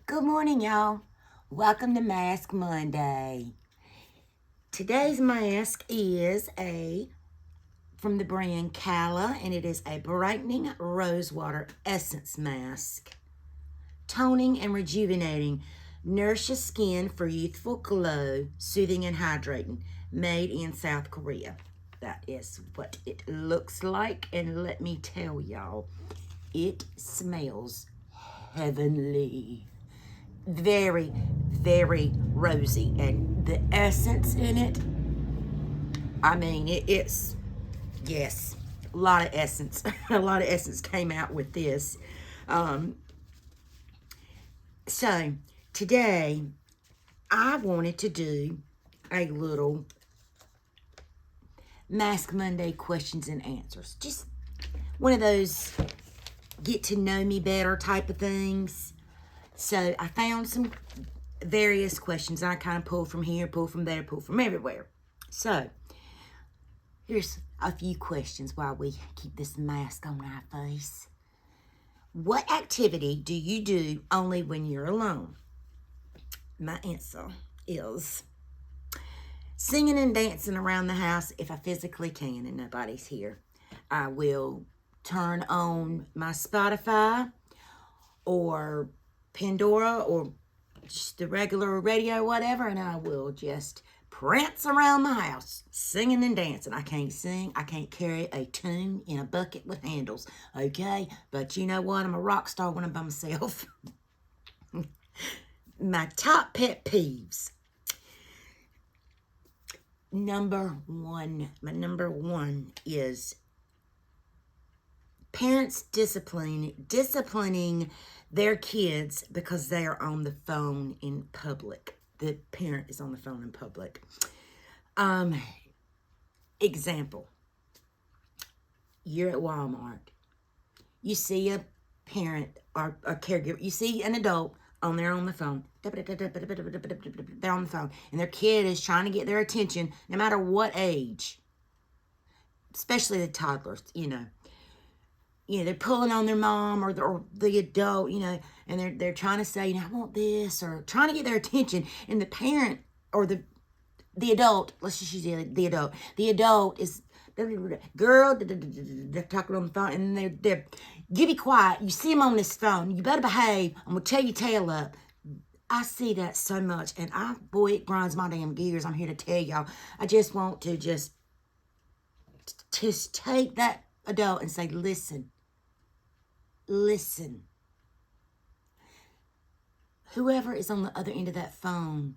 Good morning, y'all. Welcome to Mask Monday. Today's mask is from the brand Cala, and it is a brightening rosewater essence mask. Toning and rejuvenating, nourishes skin for youthful glow, soothing and hydrating. Made in South Korea. That is what it looks like, and let me tell y'all, it smells heavenly. Very, very rosy, and the essence in it, I mean, it's, yes, a lot of essence. A lot of essence came out with this. So today I wanted to do a little Mask Monday questions and answers. Just one of those get to know me better type of things. So I found some various questions. I kind of pulled from here, pulled from there, pulled from everywhere. So here's a few questions while we keep this mask on our face. What activity do you do only when you're alone? My answer is singing and dancing around the house if I physically can and nobody's here. I will turn on my Spotify or Pandora or just the regular radio, whatever, and I will just prance around the house, singing and dancing. I can't sing. I can't carry a tune in a bucket with handles, okay? But you know what? I'm a rock star when I'm by myself. My top pet peeves. My number one is parents disciplining their kids because they are on the phone in public. The parent is on the phone in public. Example. You're at Walmart. You see a parent or a caregiver. You see an adult on the phone. They're on the phone. And their kid is trying to get their attention no matter what age. Especially the toddlers, they're pulling on their mom or the adult, and they're trying to say, I want this, or trying to get their attention. And the parent or the adult, let's just use the adult. The adult is, girl, they're talking on the phone, and they're give me quiet. You see them on this phone. You better behave. I'm going to tear your tail up. I see that so much, and boy, it grinds my damn gears. I'm here to tell y'all. I just want to just take that adult and say, listen. Whoever is on the other end of that phone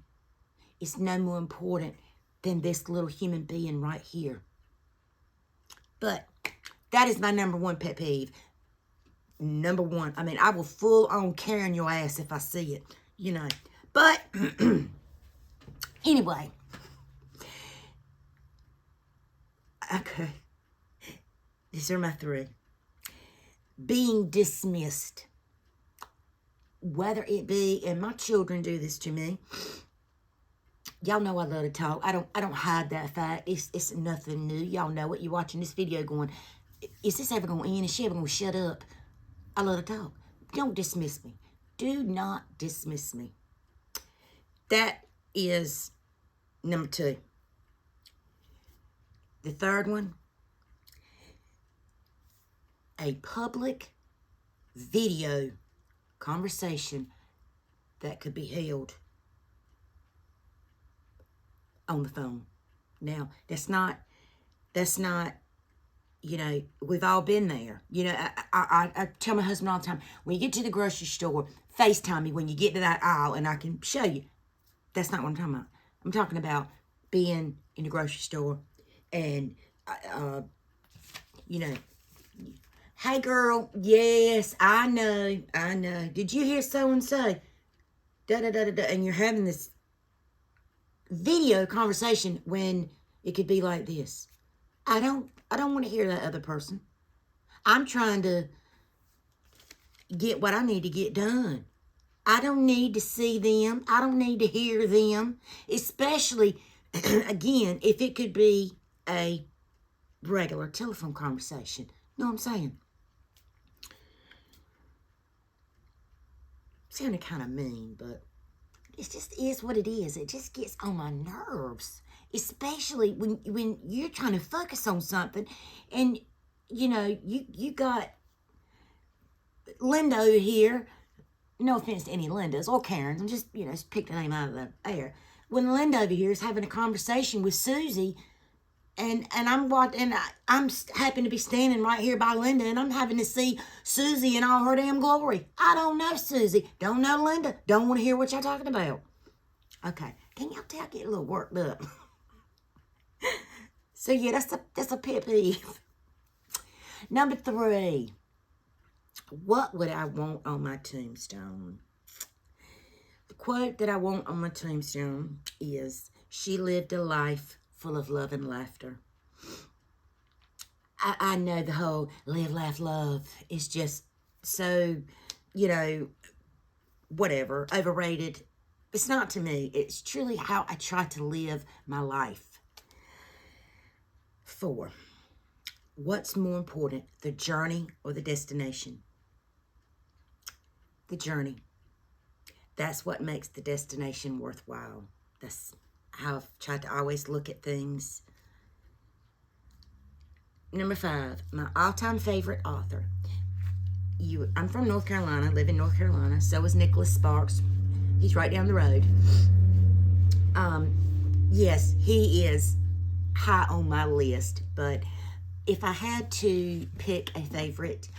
is no more important than this little human being right here. But that is my number one pet peeve. Number one. I mean, I will full on carrying your ass if I see it, But anyway. Okay. These are my three. Being dismissed. Whether it be, and my children do this to me. Y'all know I love to talk. I don't hide that fact. It's nothing new. Y'all know it. You're watching this video going, is this ever going to end? Is she ever going to shut up? I love to talk. Don't dismiss me. Do not dismiss me. That is number two. The third one, a public video conversation that could be held on the phone. Now, that's not, we've all been there. I tell my husband all the time, when you get to the grocery store, FaceTime me when you get to that aisle and I can show you. That's not what I'm talking about. I'm talking about being in the grocery store and, hey girl, yes, I know. Did you hear so-and-so? Da-da-da-da-da. And you're having this video conversation when it could be like this. I don't want to hear that other person. I'm trying to get what I need to get done. I don't need to see them. I don't need to hear them. Especially, again, if it could be a regular telephone conversation. You know what I'm saying? sounded kind of mean, but it just is what it is. It just gets on my nerves, especially when you're trying to focus on something, and you know you got Linda over here. No offense to any Lindas or Karens. I'm just just pick the name out of the air. When Linda over here is having a conversation with Susie, and I'm happen to be standing right here by Linda, and I'm having to see Susie in all her damn glory. I don't know Susie, don't know Linda, don't want to hear what y'all talking about. Okay, can y'all tell I get a little worked up? So yeah, that's a pet peeve. Number 3, what would I want on my tombstone? The quote that I want on my tombstone is, "She lived a life full of love and laughter." I know the whole live, laugh, love is just so, whatever, overrated. It's not to me. It's truly how I try to live my life. 4, what's more important, the journey or the destination? The journey. That's what makes the destination worthwhile. That's how I've tried to always look at things. Number 5, my all-time favorite author. I'm from North Carolina, live in North Carolina. So is Nicholas Sparks. He's right down the road. Yes, he is high on my list. But if I had to pick a favorite,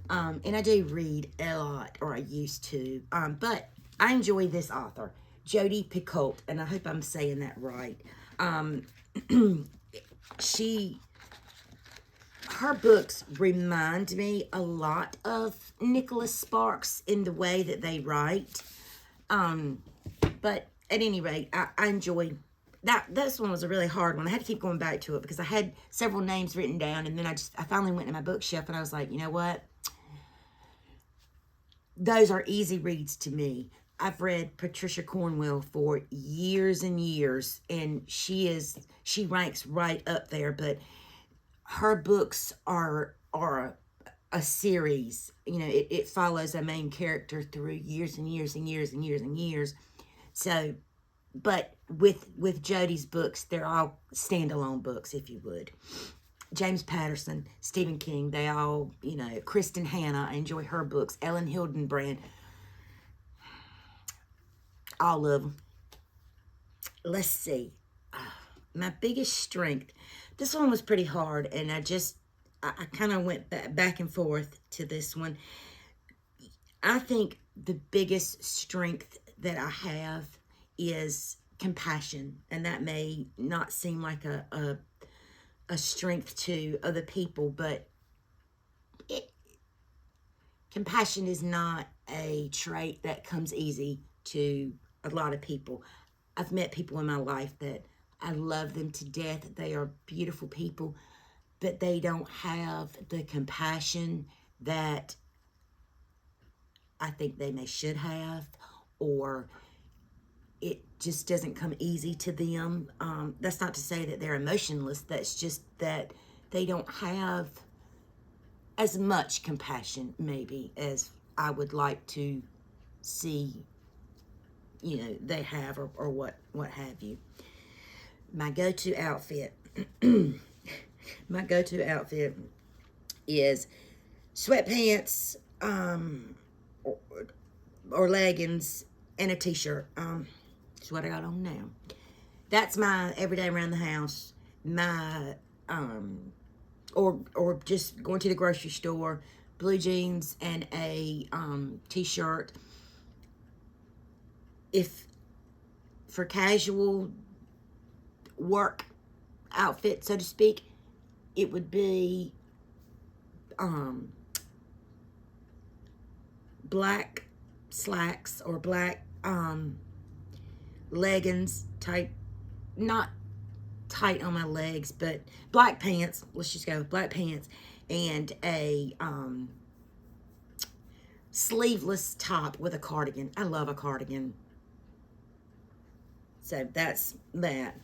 and I do read a lot, or I used to, but I enjoy this author, Jodi Picoult, and I hope I'm saying that right. Her books remind me a lot of Nicholas Sparks in the way that they write. But at any rate, I enjoy that. This one was a really hard one. I had to keep going back to it because I had several names written down, and then I finally went to my bookshelf and I was like, you know what? Those are easy reads to me. I've read Patricia Cornwell for years and years, and she ranks right up there, but her books are a series. It follows a main character through years and years and years and years and years. So, but with Jodi's books, they're all standalone books, if you would. James Patterson, Stephen King, they all, Kristen Hanna, I enjoy her books. Ellen Hildenbrand, all of them. Let's see. My biggest strength. This one was pretty hard, and I kind of went back and forth to this one. I think the biggest strength that I have is compassion, and that may not seem like a strength to other people, but compassion is not a trait that comes easy to a lot of people. I've met people in my life that I love them to death. They are beautiful people, but they don't have the compassion that I think they should have, or it just doesn't come easy to them. That's not to say that they're emotionless. That's just that they don't have as much compassion, maybe, as I would like to see, they have, or what have you. My go-to outfit. My go-to outfit is sweatpants, or leggings, and a t-shirt. That's what I got on now. That's my everyday around the house. My or just going to the grocery store, blue jeans and a t-shirt. If for casual work outfit, so to speak, it would be black slacks or black leggings type, not tight on my legs, but black pants. Let's just go with black pants and a sleeveless top with a cardigan. I love a cardigan. So that's that.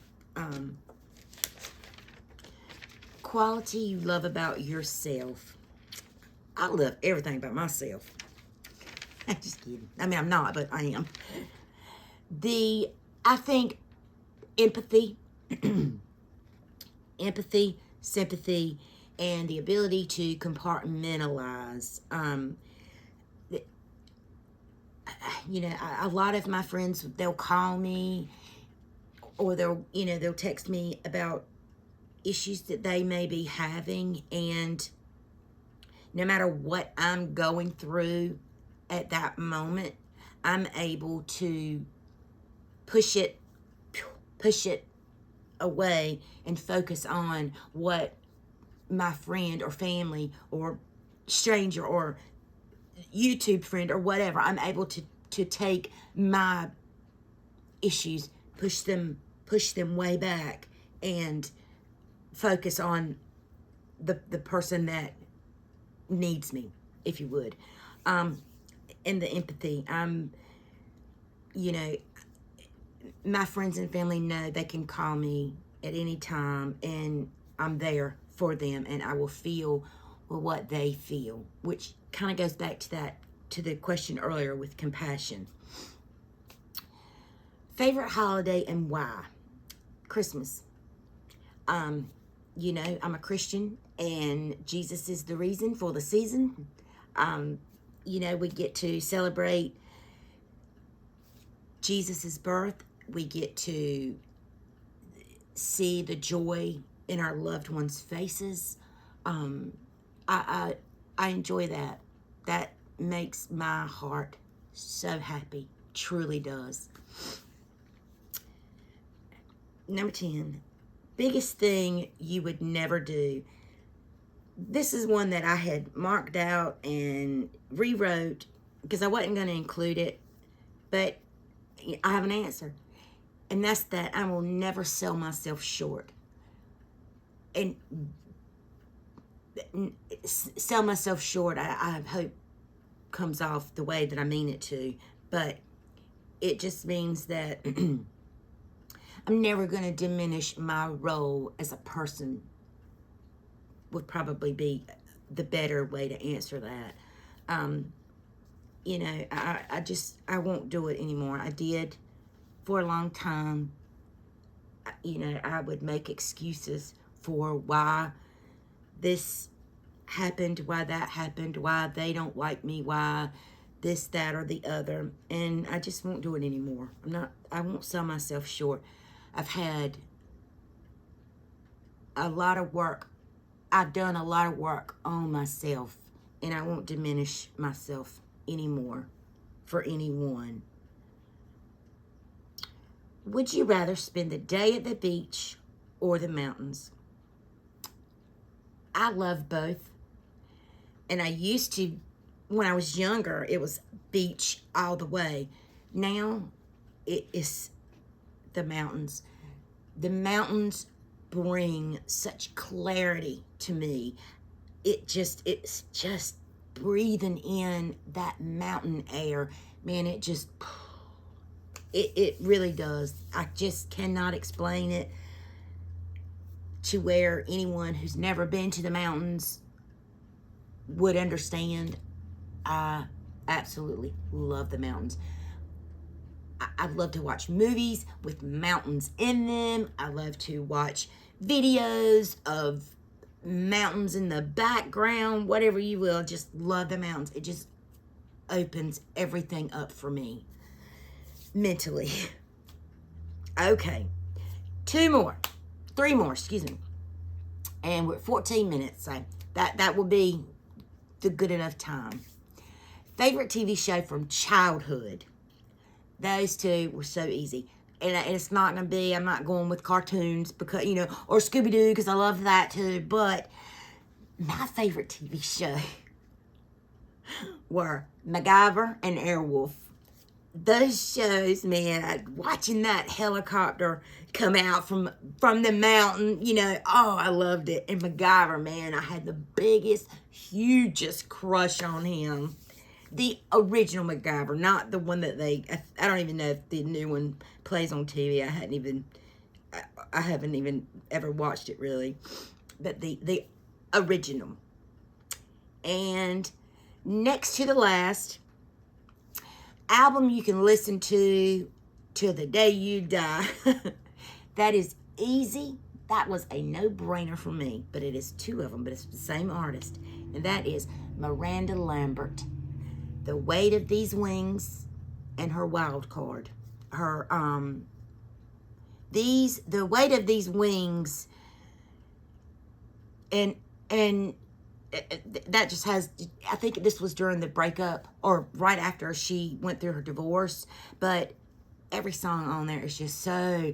Quality you love about yourself. I love everything about myself. I'm just kidding. I mean, I'm not, but I am. I think empathy, empathy, sympathy, and the ability to compartmentalize. A lot of my friends, they'll call me, or they'll text me about issues that they may be having, and no matter what I'm going through at that moment, I'm able to push it away and focus on what my friend or family or stranger or YouTube friend or whatever, I'm able to take my issues, push them way back, and focus on the person that needs me, if you would. And the empathy. My friends and family know they can call me at any time, and I'm there for them, and I will feel what they feel, which kind of goes back to the question earlier with compassion. Favorite holiday and why? Christmas. I'm a Christian, and Jesus is the reason for the season. We get to celebrate Jesus's birth. We get to see the joy in our loved ones' faces. I enjoy that. That makes my heart so happy. Truly does. Number 10, biggest thing you would never do. This is one that I had marked out and rewrote because I wasn't going to include it, but I have an answer. And that's that I will never sell myself short. And sell myself short, I hope comes off the way that I mean it to, but it just means that I'm never going to diminish my role as a person, would probably be the better way to answer that. I won't do it anymore. I did for a long time. I would make excuses for why this happened, why that happened, why they don't like me, why this, that, or the other. And I just won't do it anymore. I won't sell myself short. I've had a lot of work. I've done a lot of work on myself, and I won't diminish myself anymore for anyone. Would you rather spend the day at the beach or the mountains? I love both. And I used to, when I was younger, it was beach all the way. Now, it is the mountains. The mountains bring such clarity to me. It's just breathing in that mountain air. Man, it really does. I just cannot explain it to where anyone who's never been to the mountains would understand. I absolutely love the mountains. I love to watch movies with mountains in them. I love to watch videos of mountains in the background, whatever you will. Just love the mountains. It just opens everything up for me mentally. Okay, 3 more, and we're at 14 minutes, so that will be the good enough time. Favorite TV show from childhood? Those two were so easy. And it's not going to be, I'm not going with cartoons because, or Scooby-Doo because I love that too. But my favorite TV show were MacGyver and Airwolf. Those shows, man, watching that helicopter come out from the mountain, I loved it. And MacGyver, man, I had the biggest, hugest crush on him. The original MacGyver, not the one that I don't even know if the new one plays on TV. I haven't even ever watched it really. But the original. And next to the last, album you can listen to till the day you die. That is easy. That was a no-brainer for me, but it is two of them, but it's the same artist, and that is Miranda Lambert. The Weight of These Wings and her Wild Card. Her, The Weight of These Wings, and that just has, I think this was during the breakup or right after she went through her divorce, but every song on there is just so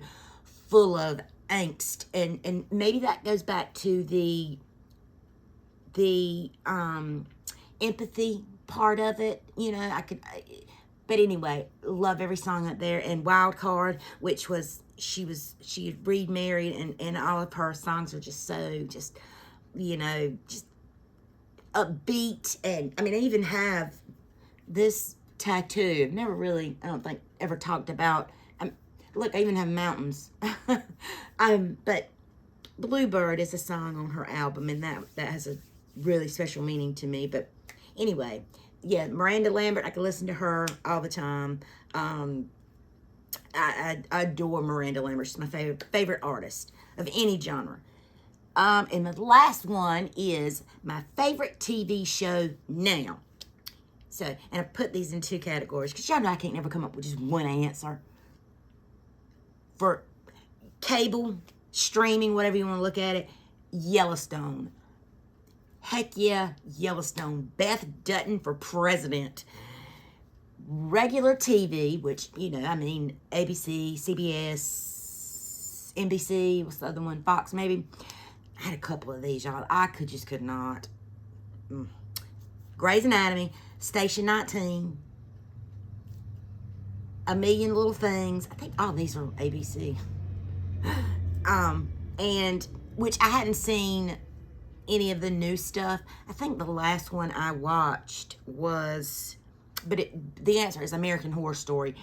full of angst, and maybe that goes back to the empathy part of it, you know. But anyway, love every song up there. And Wild Card, which was she had remarried, and all of her songs are just so just upbeat. And I mean, I even have this tattoo. I've never really, I don't think, ever talked about. Look, I even have mountains. But Bluebird is a song on her album, and that has a really special meaning to me. But anyway, yeah, Miranda Lambert, I can listen to her all the time. I adore Miranda Lambert. She's my favorite artist of any genre. And the last one is my favorite TV show now. So, and I put these in two categories because y'all know I can't never come up with just one answer. For cable, streaming, whatever you want to look at it, Yellowstone. Heck yeah, Yellowstone. Beth Dutton for president. Regular TV, which, you know, I mean, ABC, CBS, NBC, what's the other one? Fox, maybe. I had a couple of these, y'all. I could not. Grey's Anatomy, Station 19, A Million Little Things. I think all these are ABC. And which I hadn't seen any of the new stuff. I think the last one I watched was, but the answer is American Horror Story.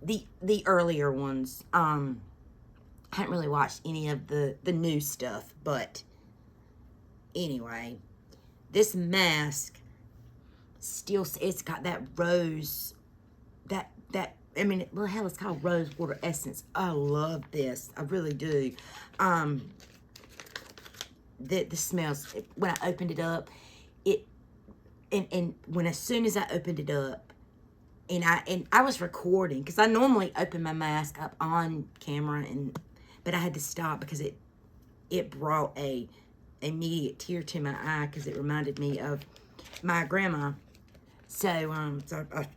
The earlier ones. I hadn't really watched any of the new stuff, but anyway, this mask still, it's got that rose, that I mean, well, hell, it's called Rose Water Essence. I love this. I really do. The smells, when I opened it up, and when as soon as I opened it up, and I was recording, because I normally open my mask up on camera, but I had to stop because it brought a immediate tear to my eye because it reminded me of my grandma. So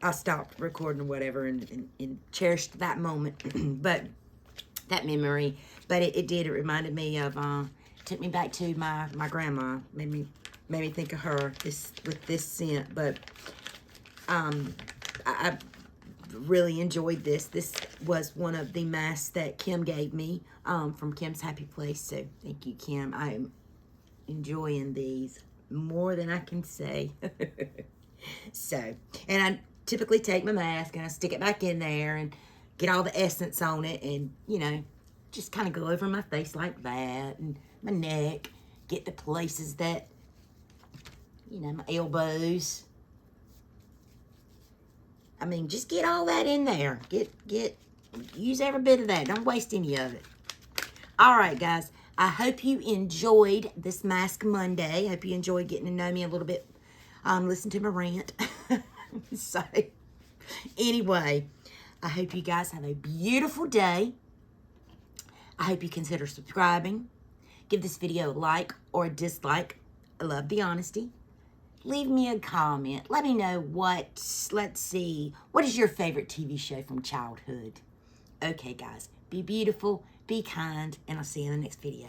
I stopped recording or whatever and cherished that moment, but that memory. But it did. It reminded me of, took me back to my grandma. Made me think of her with this scent. But I really enjoyed this. This was one of the masks that Kim gave me from Kim's Happy Place. So thank you, Kim. I am enjoying these more than I can say. So, and I typically take my mask and I stick it back in there and get all the essence on it, and, you know, just kind of go over my face like that, and my neck, get the places that, you know, my elbows. I mean, just get all that in there. Use every bit of that. Don't waste any of it. All right, guys. I hope you enjoyed this Mask Monday. I hope you enjoyed getting to know me a little bit. Listen to my rant. So, anyway, I hope you guys have a beautiful day. I hope you consider subscribing. Give this video a like or a dislike. I love the honesty. Leave me a comment. Let me know what is your favorite TV show from childhood? Okay, guys, be beautiful, be kind, and I'll see you in the next video.